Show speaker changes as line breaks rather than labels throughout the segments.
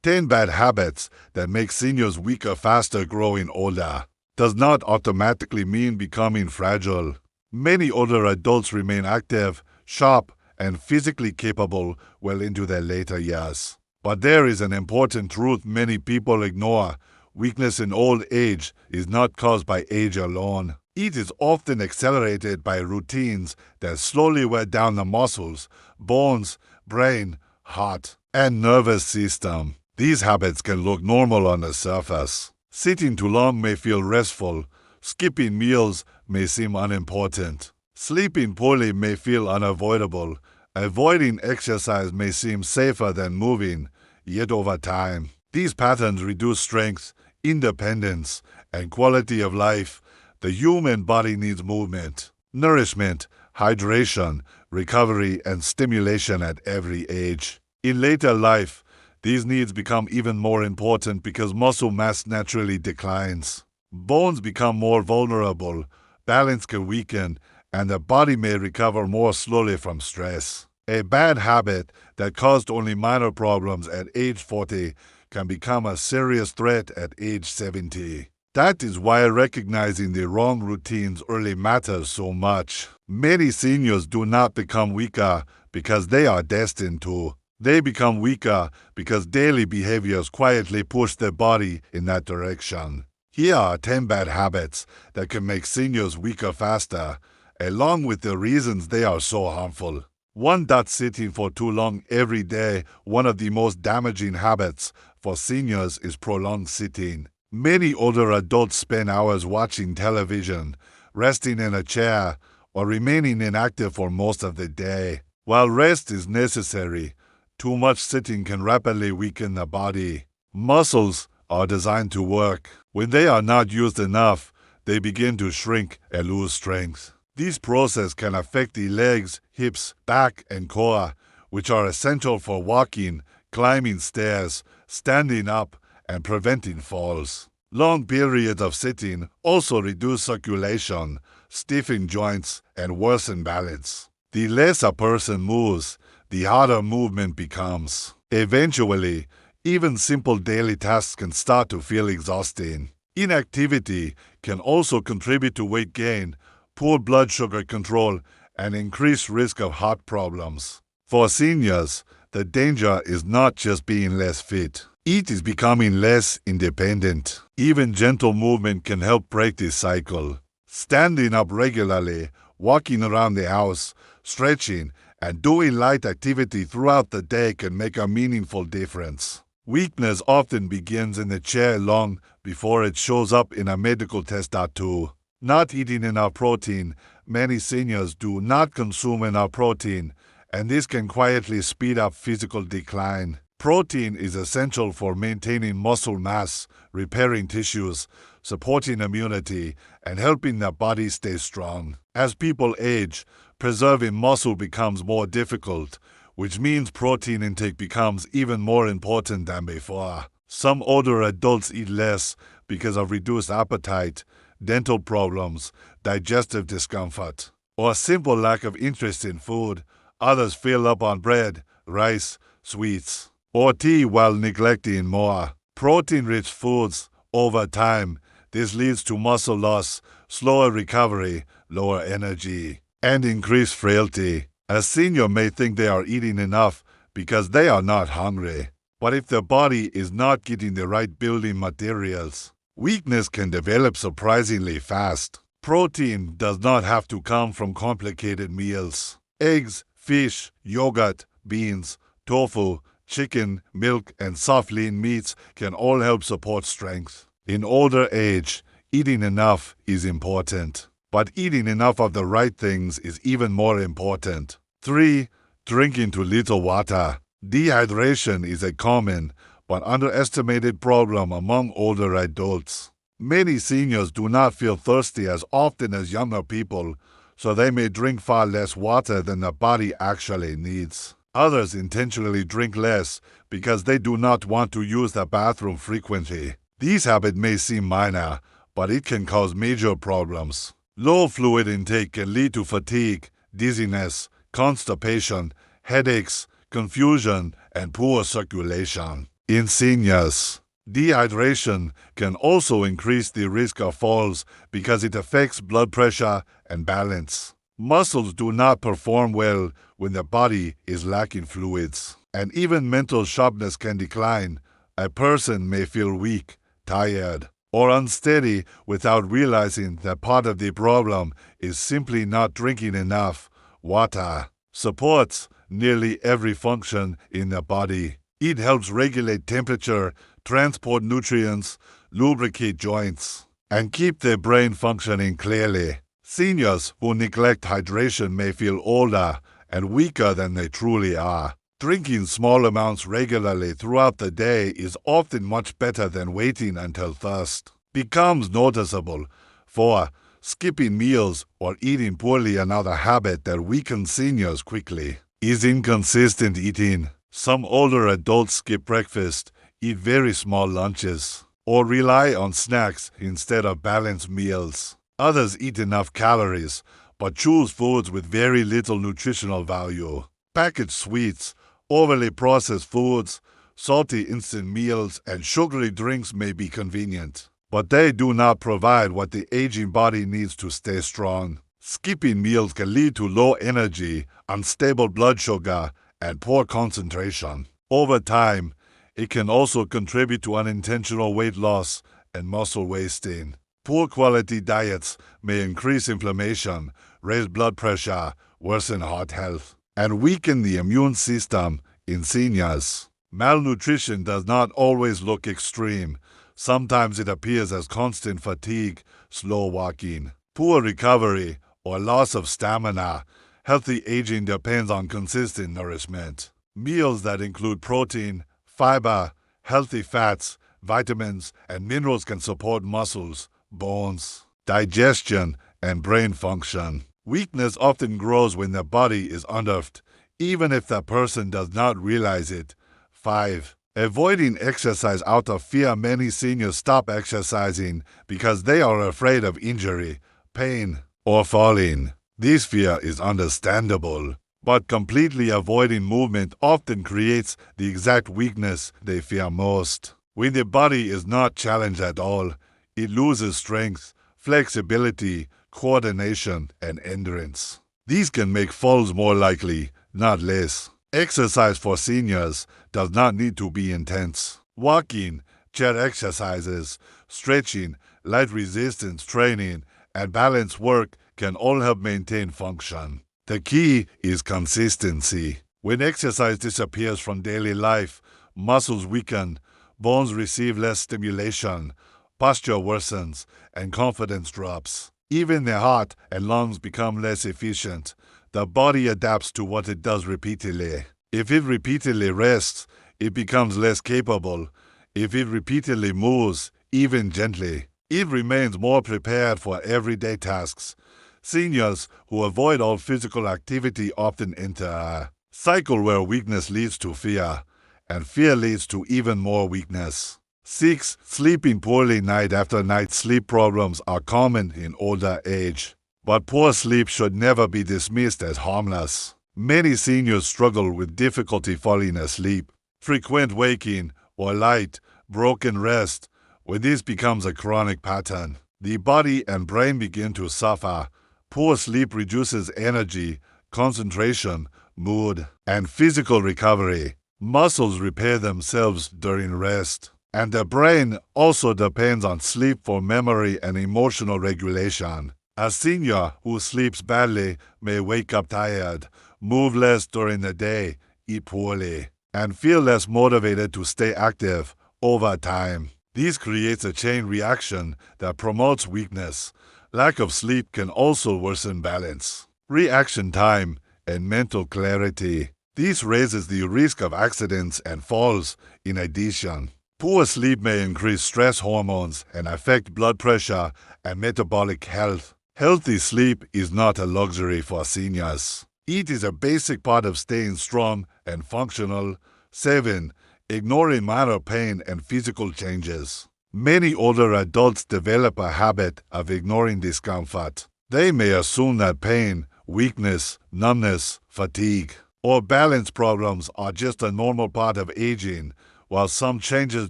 10 bad habits that make seniors weaker faster growing older does not automatically mean becoming fragile. Many older adults remain active, sharp, and physically capable well into their later years. But there is an important truth many people ignore. Weakness in old age is not caused by age alone. It is often accelerated by routines that slowly wear down the muscles, bones, brain, heart, and nervous system. These habits can look normal on the surface. Sitting too long may feel restful. Skipping meals may seem unimportant. Sleeping poorly may feel unavoidable. Avoiding exercise may seem safer than moving, yet over time, these patterns reduce strength, independence, and quality of life. The human body needs movement, nourishment, hydration, recovery, and stimulation at every age. In later life, these needs become even more important because muscle mass naturally declines. Bones become more vulnerable, balance can weaken, and the body may recover more slowly from stress. A bad habit that caused only minor problems at age 40 can become a serious threat at age 70. That is why recognizing the wrong routines early matters so much. Many seniors do not become weaker because they are destined to. They become weaker because daily behaviors quietly push their body in that direction. Here are 10 bad habits that can make seniors weaker faster, along with the reasons they are so harmful. 1. Sitting for too long every day. One of the most damaging habits for seniors is prolonged sitting. Many older adults spend hours watching television, resting in a chair, or remaining inactive for most of the day. While rest is necessary, too much sitting can rapidly weaken the body. Muscles are designed to work. When they are not used enough, they begin to shrink and lose strength. This process can affect the legs, hips, back, and core, which are essential for walking, climbing stairs, standing up, and preventing falls. Long periods of sitting also reduce circulation, stiffen joints, and worsen balance. The less a person moves, the harder movement becomes. Eventually, even simple daily tasks can start to feel exhausting. Inactivity can also contribute to weight gain, poor blood sugar control, and increased risk of heart problems. For seniors, the danger is not just being less fit. It is becoming less independent. Even gentle movement can help break this cycle. Standing up regularly, walking around the house, stretching, and doing light activity throughout the day can make a meaningful difference. Weakness often begins in the chair long before it shows up in a medical test or two. Not eating enough protein. Many seniors do not consume enough protein, and this can quietly speed up physical decline. Protein is essential for maintaining muscle mass, repairing tissues, supporting immunity, and helping the body stay strong. As people age, preserving muscle becomes more difficult, which means protein intake becomes even more important than before. Some older adults eat less because of reduced appetite, dental problems, digestive discomfort, or a simple lack of interest in food. Others fill up on bread, rice, sweets, or tea while neglecting more protein-rich foods. Over time, this leads to muscle loss, slower recovery, lower energy, and increased frailty. A senior may think they are eating enough because they are not hungry. But if their body is not getting the right building materials, weakness can develop surprisingly fast. Protein does not have to come from complicated meals. Eggs, fish, yogurt, beans, tofu, chicken, milk, and soft lean meats can all help support strength. In older age, eating enough is important. But eating enough of the right things is even more important. 3. Drinking too little water. Dehydration is a common but underestimated problem among older adults. Many seniors do not feel thirsty as often as younger people, so they may drink far less water than the body actually needs. Others intentionally drink less because they do not want to use the bathroom frequently. This habit may seem minor, but it can cause major problems. Low fluid intake can lead to fatigue, dizziness, constipation, headaches, confusion, and poor circulation. In seniors, dehydration can also increase the risk of falls because it affects blood pressure and balance. Muscles do not perform well when the body is lacking fluids, and even mental sharpness can decline. A person may feel weak, tired, or unsteady without realizing that part of the problem is simply not drinking enough water. Supports nearly every function in the body. It helps regulate temperature, transport nutrients, lubricate joints, and keep the brain functioning clearly. Seniors who neglect hydration may feel older and weaker than they truly are. Drinking small amounts regularly throughout the day is often much better than waiting until thirst becomes noticeable. 4. Skipping meals or eating poorly, another habit that weakens seniors quickly, is inconsistent eating. Some older adults skip breakfast, eat very small lunches, or rely on snacks instead of balanced meals. Others eat enough calories, but choose foods with very little nutritional value. Packaged sweets, overly processed foods, salty instant meals, and sugary drinks may be convenient, but they do not provide what the aging body needs to stay strong. Skipping meals can lead to low energy, unstable blood sugar, and poor concentration. Over time, it can also contribute to unintentional weight loss and muscle wasting. Poor quality diets may increase inflammation, raise blood pressure, worsen heart health, and weaken the immune system in seniors. Malnutrition does not always look extreme. Sometimes it appears as constant fatigue, slow walking, poor recovery, or loss of stamina. Healthy aging depends on consistent nourishment. Meals that include protein, fiber, healthy fats, vitamins, and minerals can support muscles, bones, digestion, and brain function. Weakness often grows when the body is unnerved, even if the person does not realize it. 5. Avoiding exercise out of fear. Many seniors stop exercising because they are afraid of injury, pain, or falling. This fear is understandable, but completely avoiding movement often creates the exact weakness they fear most. When the body is not challenged at all, it loses strength, flexibility, coordination, and endurance. These can make falls more likely, not less. Exercise for seniors does not need to be intense. Walking, chair exercises, stretching, light resistance training, and balance work can all help maintain function. The key is consistency. When exercise disappears from daily life, muscles weaken, bones receive less stimulation, posture worsens, and confidence drops. Even the heart and lungs become less efficient. The body adapts to what it does repeatedly. If it repeatedly rests, it becomes less capable. If it repeatedly moves, even gently, it remains more prepared for everyday tasks. Seniors who avoid all physical activity often enter a cycle where weakness leads to fear, and fear leads to even more weakness. 6. Sleeping poorly. Night after night, sleep problems are common in older age, but poor sleep should never be dismissed as harmless. Many seniors struggle with difficulty falling asleep, frequent waking, or light, broken rest. When this becomes a chronic pattern, the body and brain begin to suffer. Poor sleep reduces energy, concentration, mood, and physical recovery. Muscles repair themselves during rest, and the brain also depends on sleep for memory and emotional regulation. A senior who sleeps badly may wake up tired, move less during the day, eat poorly, and feel less motivated to stay active over time. This creates a chain reaction that promotes weakness. Lack of sleep can also worsen balance, reaction time, and mental clarity. This raises the risk of accidents and falls. In addition, poor sleep may increase stress hormones and affect blood pressure and metabolic health. Healthy sleep is not a luxury for seniors. It is a basic part of staying strong and functional. 7. Ignoring minor pain and physical changes. Many older adults develop a habit of ignoring discomfort. They may assume that pain, weakness, numbness, fatigue, or balance problems are just a normal part of aging, while some changes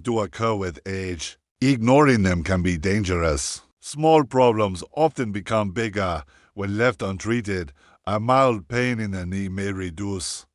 do occur with age, ignoring them can be dangerous. Small problems often become bigger when left untreated. A mild pain in the knee may reduce.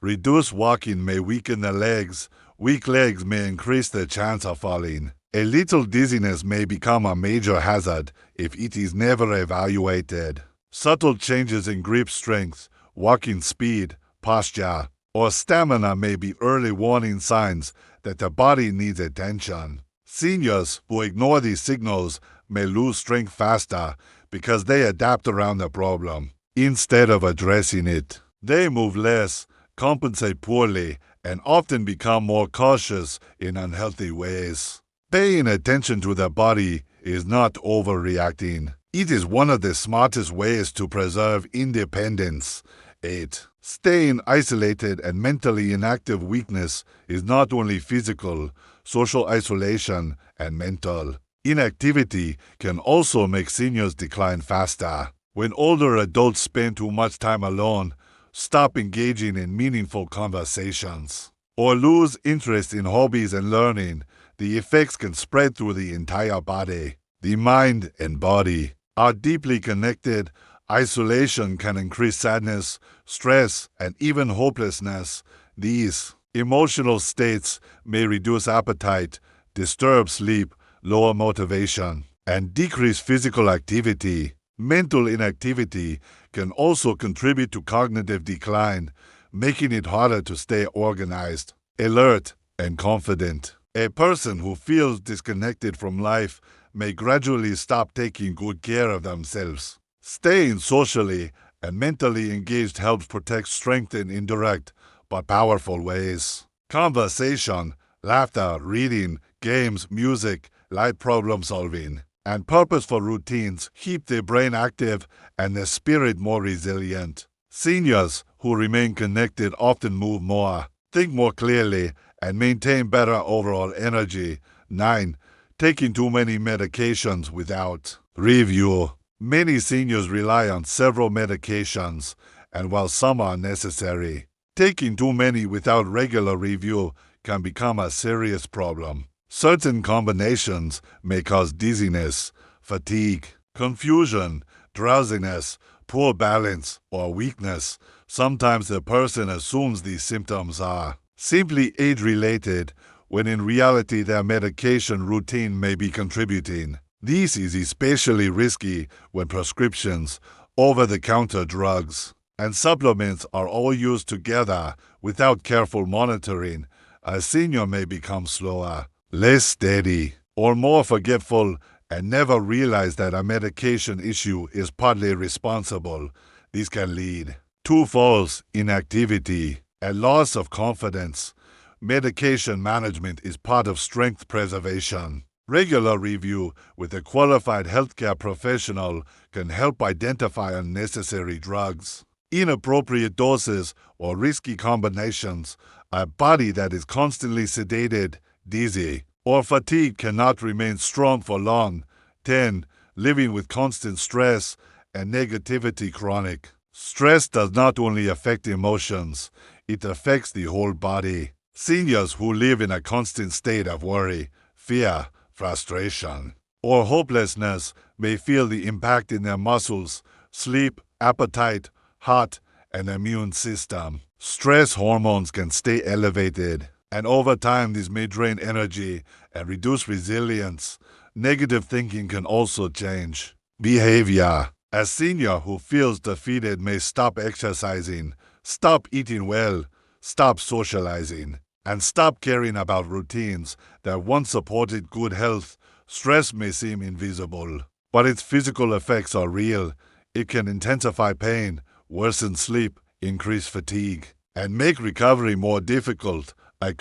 Reduced walking may weaken the legs. Weak legs may increase the chance of falling. A little dizziness may become a major hazard if it is never evaluated. Subtle changes in grip strength, walking speed, posture, or stamina may be early warning signs that the body needs attention. Seniors who ignore these signals may lose strength faster because they adapt around the problem instead of addressing it. They move less, compensate poorly, and often become more cautious in unhealthy ways. Paying attention to the body is not overreacting. It is one of the smartest ways to preserve independence. 8. Staying isolated and mentally inactive weakness is not only physical, social isolation, and mental. Inactivity can also make seniors decline faster. When older adults spend too much time alone, stop engaging in meaningful conversations, or lose interest in hobbies and learning, the effects can spread through the entire body. The mind and body are deeply connected. Isolation can increase sadness, stress, and even hopelessness. These emotional states may reduce appetite, disturb sleep, lower motivation, and decrease physical activity. Mental inactivity can also contribute to cognitive decline, making it harder to stay organized, alert, and confident. A person who feels disconnected from life may gradually stop taking good care of themselves. Staying socially and mentally engaged helps protect strength in indirect but powerful ways. Conversation, laughter, reading, games, music, light problem solving, and purposeful routines keep the brain active and the spirit more resilient. Seniors who remain connected often move more, think more clearly, and maintain better overall energy. 9. Taking too many medications without review. Many seniors rely on several medications, and while some are necessary, taking too many without regular review can become a serious problem. Certain combinations may cause dizziness, fatigue, confusion, drowsiness, poor balance, or weakness. Sometimes the person assumes these symptoms are simply age-related, when in reality their medication routine may be contributing. This is especially risky when prescriptions, over-the-counter drugs, and supplements are all used together without careful monitoring. A senior may become slower, less steady, or more forgetful and never realize that a medication issue is partly responsible. This can lead to false inactivity and loss of confidence. Medication management is part of strength preservation. Regular review with a qualified healthcare professional can help identify unnecessary drugs, inappropriate doses, or risky combinations. A body that is constantly sedated, dizzy, or fatigued cannot remain strong for long. 10. Living with constant stress and negativity chronic. Stress does not only affect emotions, it affects the whole body. Seniors who live in a constant state of worry, fear, frustration, or hopelessness may feel the impact in their muscles, sleep, appetite, heart, and immune system. Stress hormones can stay elevated, and over time this may drain energy and reduce resilience. Negative thinking can also change behavior. A senior who feels defeated may stop exercising, stop eating well, stop socializing, and stop caring about routines that once supported good health. Stress may seem invisible, but its physical effects are real. It can intensify pain, worsen sleep, increase fatigue, and make recovery more difficult. A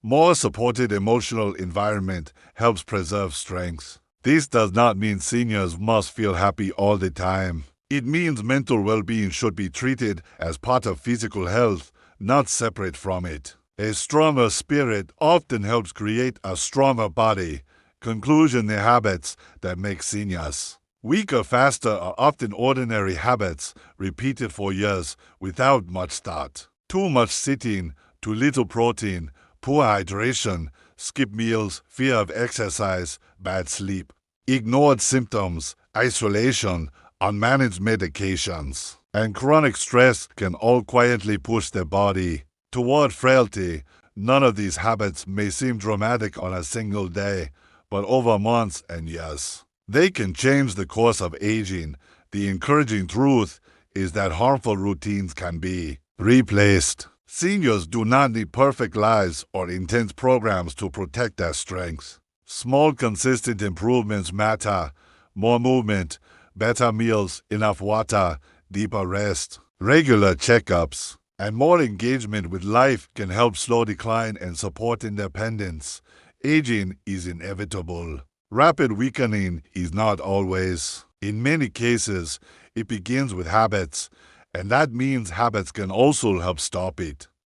more supported emotional environment helps preserve strength. This does not mean seniors must feel happy all the time. It means mental well-being should be treated as part of physical health, not separate from it. A stronger spirit often helps create a stronger body. Conclusion: the habits that make seniors weaker faster are often ordinary habits repeated for years without much thought. Too much sitting, too little protein, poor hydration, skip meals, fear of exercise, bad sleep, ignored symptoms, isolation, unmanaged medications, and chronic stress can all quietly push the body toward frailty. None of these habits may seem dramatic on a single day, but over months and years, they can change the course of aging. The encouraging truth is that harmful routines can be replaced. Seniors do not need perfect lives or intense programs to protect their strength. Small, consistent improvements matter. More movement, better meals, enough water, deeper rest, regular checkups, and more engagement with life can help slow decline and support independence. Aging is inevitable. Rapid weakening is not always. In many cases, it begins with habits, and that means habits can also help stop it.